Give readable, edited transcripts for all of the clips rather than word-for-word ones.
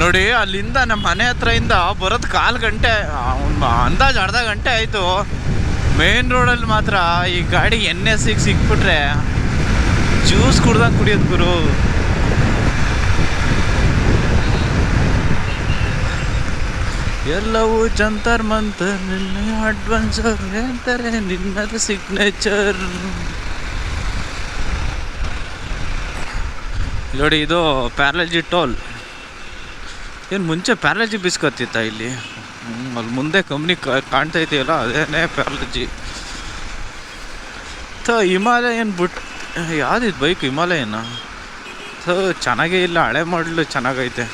ನೋಡಿ ಅಲ್ಲಿಂದ ನಮ್ಮ ಮನೆ ಹತ್ರದಿಂದ ಬರೋದು 1/4 ಗಂಟೆ, ಅಂದಾಜು ಅರ್ಧ ಗಂಟೆ ಆಯಿತು. ಮೇನ್ ರೋಡಲ್ಲಿ ಮಾತ್ರ ಈ ಗಾಡಿ NS ಸಿಕ್ಬಿಟ್ರೆ ಜ್ಯೂಸ್ ಕುಡ್ದಂಗೆ ಕುಡಿಯೋದು ಗುರು. ಎಲ್ಲವೂ ಜಂತರ್ ಮಂತರ್ ಅಡ್ವೆಂಚರ್ ಹೇಳ್ತಾರೆ, ನಿನ್ನದು ಸಿಗ್ನೇಚರ್. ನೋಡಿ ಇದು ಪ್ಯಾರಲಜಿ ಟೋಲ್. ಏನು ಮುಂಚೆ ಪ್ಯಾರಲಜಿ ಬಿಸ್ಕತ್ತಿತ್ತ ಇಲ್ಲಿ? ಅಲ್ಲಿ ಮುಂದೆ ಕಂಪ್ನಿ ಕಾಣ್ತೈತಿಯಲ್ಲ, ಅದೇನೇ ಪ್ಯಾರಲಜಿ. ಹಿಮಾಲಯನ್ ಬಿಟ್ಟು ಯಾವುದಿದು ಬೈಕ್? ಹಿಮಾಲಯನ ಚೆನ್ನಾಗೇ ಇಲ್ಲ, ಹಳೆ ಮಾಡಲು ಚೆನ್ನಾಗೈತೆ.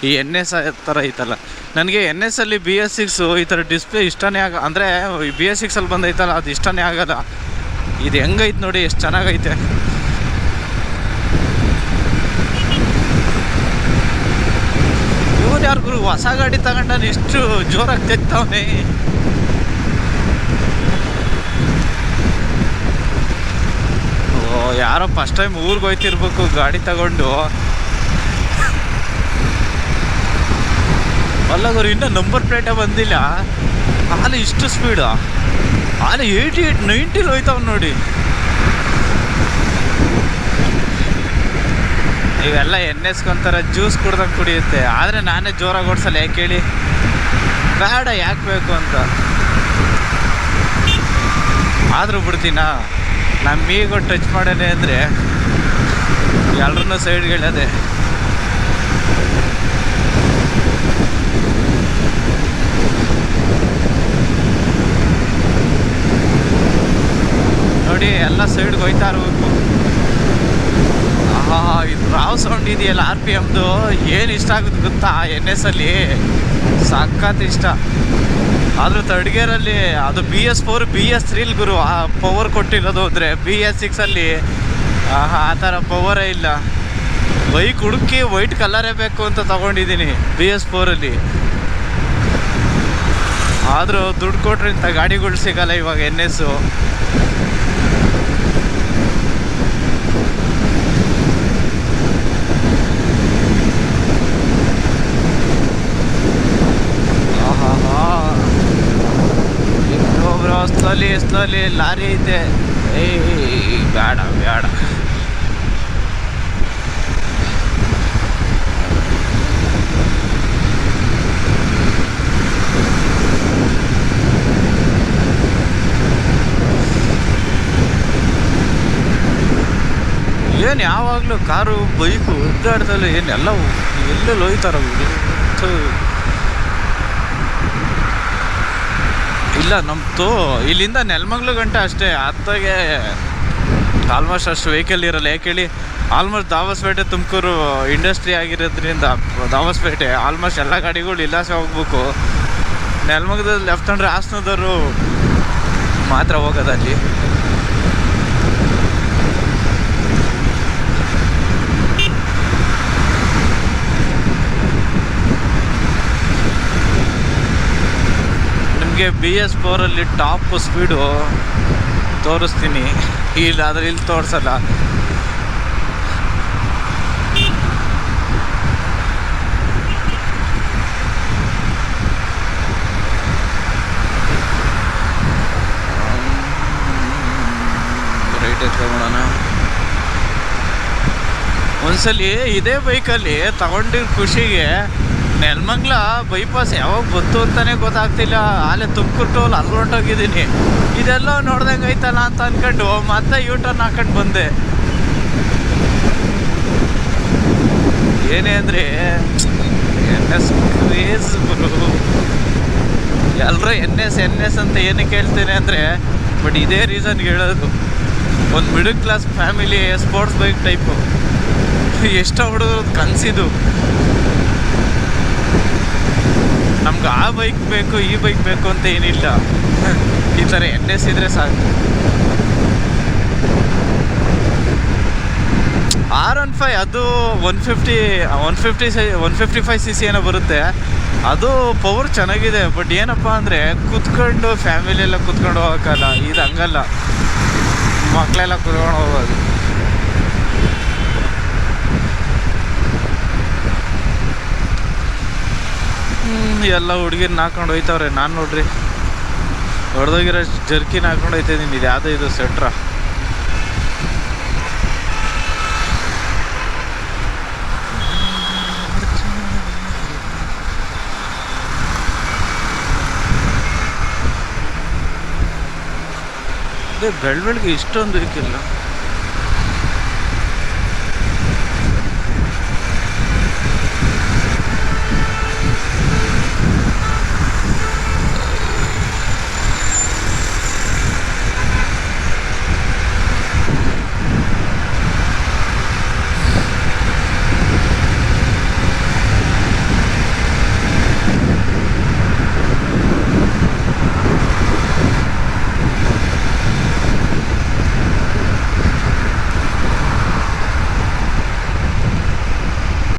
ಈ NS ಥರ ಐತಲ್ಲ, ನನಗೆ NS ಅಲ್ಲಿ BS6 ಈ ಥರ ಡಿಸ್ಪ್ಲೇ ಇಷ್ಟನೇ ಅಂದರೆ BS6 ಅಲ್ಲಿ ಬಂದೈತಲ್ಲ ಅದು ಇಷ್ಟನೇ ಆಗಲ್ಲ. ಇದು ಹೆಂಗೈತೆ ನೋಡಿ, ಎಷ್ಟು ಚೆನ್ನಾಗೈತೆ. ಇವ್ರು ಯಾರು ಗುರು ಹೊಸ ಗಾಡಿ ತಗೊಂಡು ಇಷ್ಟು ಜೋರಾಗಿ ತೆಗ್ತಾವನೆ? ಯಾರೋ ಫಸ್ಟ್ ಟೈಮ್ ಊರಿಗೆ ಹೋಯ್ತಿರ್ಬೇಕು ಗಾಡಿ ತಗೊಂಡು. ಅಲ್ಲ ಗುರು, ಇನ್ನೂ ನಂಬರ್ ಪ್ಲೇಟೇ ಬಂದಿಲ್ಲ, ಆಲೆ ಇಷ್ಟು ಸ್ಪೀಡು. ಆಲೆ 88 90 ಹೋಯ್ತಾವ ನೋಡಿ. ಇವೆಲ್ಲ NSಗೊಂಥರ ಜ್ಯೂಸ್ ಕುಡ್ದಂಗೆ ಕುಡಿಯುತ್ತೆ. ಆದರೆ ನಾನೇ ಜೋರಾಗಿ ಓಡಿಸಲ್ಲ, ಯಾಕೆ ಹೇಳಿ? ಬೇಡ, ಯಾಕೆ ಬೇಕು ಅಂತ. ಆದರೂ ಬಿಡ್ತೀನಾ? ನಮ್ಮೀಗ ಟಚ್ ಮಾಡೇನೆ ಅಂದರೆ ಎಲ್ಲರನ್ನೂ ಸೈಡ್ಗಳದೆ. ನೋಡಿ ಎಲ್ಲ ಸೈಡ್ಗೆ ಹೋಯ್ತಾ ಇರಬೇಕು. ಇದು ರಾವ್ ಸೌಂಡ್ ಇದೆಯಲ್ಲ RPMದು, ಏನು ಇಷ್ಟ ಆಗುತ್ತೆ ಗೊತ್ತಾ? NS ಅಲ್ಲಿ ಸಖತ್ ಇಷ್ಟ. ಆದರೂ ಥರ್ಡ್ ಗೇರಲ್ಲಿ ಅದು BS4 BS3 ಗುರು ಆ ಪವರ್ ಕೊಟ್ಟಿರೋದು. ಅಂದರೆ BS6 ಅಲ್ಲಿ ಆ ಥರ ಪವರೇ ಇಲ್ಲ. ಬೈಕ್ ಹುಡುಕಿ ವೈಟ್ ಕಲರೇ ಬೇಕು ಅಂತ ತಗೊಂಡಿದ್ದೀನಿ BS4 ಅಲ್ಲಿ. ಆದರೂ ದುಡ್ಡು ಕೊಟ್ರೆ ಇಂಥ ಗಾಡಿಗಳು ಸಿಗಲ್ಲ ಇವಾಗ NS. ಸ್ಲೋಲಿ ಲಾರಿ ಐತೆ. ಬೇಡ ಬೇಡ. ಏನು ಯಾವಾಗಲೂ ಕಾರು ಬೈಕು ಒದ್ದಾಡ್ದಲ್ಲ, ಏನೆಲ್ಲ ಎಲ್ಲೆಲ್ಲಿ ಹೋಯ್ತಾರ ಇಲ್ಲ. ನಮ್ಮದು ಇಲ್ಲಿಂದ ನೆಲಮಂಗ್ಲು ಗಂಟೆ ಅಷ್ಟೇ, ಅತ್ತಾಗೆ ಆಲ್ಮೋಸ್ಟ್ ಅಷ್ಟು ವೆಹಿಕಲ್ ಇರಲ್ಲ. ಯಾಕೆ ಹೇಳಿ? ಆಲ್ಮೋಸ್ಟ್ ದಾಬಸ್ಪೇಟೆ ತುಮಕೂರು ಇಂಡಸ್ಟ್ರಿ ಆಗಿರೋದ್ರಿಂದ ದಾಬಸ್ಪೇಟೆ ಆಲ್ಮೋಸ್ಟ್ ಎಲ್ಲ ಗಾಡಿಗಳು ಇಲ್ಲಾಸೆ ಹೋಗ್ಬೇಕು. ನೆಲಮಂಗ್ಲದಲ್ಲಿ ಲೆಫ್ಟ್ ಅಂದರೆ ಹಾಸನದವರು ಮಾತ್ರ ಹೋಗೋದಲ್ಲಿ. ನಿಮಗೆ BS4 ಅಲ್ಲಿ ಟಾಪ್ ಸ್ಪೀಡು ತೋರಿಸ್ತೀನಿ, ಇಲ್ಲಾದರೆ ಇಲ್ಲಿ ತೋರಿಸಲ್ಲ. ರೈಟ್ ಎತ್ಕೊಂಬೋಣ. ಒಂದ್ಸಲಿ ಇದೇ ಬೈಕಲ್ಲಿ ತಗೊಂಡಿರೋ ಖುಷಿಗೆ ನೆಲಮಂಗ್ಲ ಬೈಪಾಸ್ ಯಾವಾಗ ಬಂತು ಅಂತಲೇ ಗೊತ್ತಾಗ್ತಿಲ್ಲ. ಆಲೆ ತುಮಕೂರು ಟೋಲ್ ಅಲ್ಲಿ ಹೊರಟೋಗಿದ್ದೀನಿ. ಇದೆಲ್ಲ ನೋಡ್ದಂಗೆ ಐತಲ್ಲ ಅಂತ ಅಂದ್ಕೊಂಡು ಮತ್ತೆ U-turn ಹಾಕೊಂಡು ಬಂದೆ. ಏನೇ ಅಂದರೆ NS ಕ್ರೇಜ್ ಗುರು. ಎಲ್ಲರೂ NS ಅಂತ ಏನಕ್ಕೆ ಹೇಳ್ತೀನಿ ಅಂದರೆ, ಬಟ್ ಇದೇ ರೀಸನ್ಗೆ ಹೇಳೋದು. ಒಂದು middle class family sports bike type ಎಷ್ಟೋ ಹುಡುಗರು ಕನಸಿದು. ನಮ್ಗೆ ಆ ಬೈಕ್ ಬೇಕು ಈ ಬೈಕ್ ಬೇಕು ಅಂತ ಏನಿಲ್ಲ, ಈ ಥರ NS ಇದ್ರೆ ಸಾಕು. R15 ಅದು 155cc ಏನೋ ಬರುತ್ತೆ. ಅದು ಪವರ್ ಚೆನ್ನಾಗಿದೆ. ಬಟ್ ಏನಪ್ಪ ಅಂದರೆ ಕುತ್ಕೊಂಡು ಫ್ಯಾಮಿಲಿಯೆಲ್ಲ ಕುತ್ಕೊಂಡು ಹೋಗೋಕ್ಕಲ್ಲ. ಇದು ಹಂಗಲ್ಲ, ಮಕ್ಕಳೆಲ್ಲ ಕುತ್ಕೊಂಡು ಹೋಗೋದು. ಎಲ್ಲ ಹುಡುಗಿರ್ನ ಹಾಕೊಂಡು ಹೋಯ್ತವ್ರೆ. ನಾನು ನೋಡ್ರಿ ಹೊಡೆದೋಗಿರೋ ಜರ್ಕಿನ ಹಾಕೊಂಡು ಹೋಯ್ತಿದ್ದೀನಿ. ಇದು ಯಾವುದೋ ಇದು ಸೆಟ್ರ. ಅದೇ ಬೆಳಗ್ಗೆ ಇಷ್ಟೊಂದು ಬೇಕಿಲ್ಲ.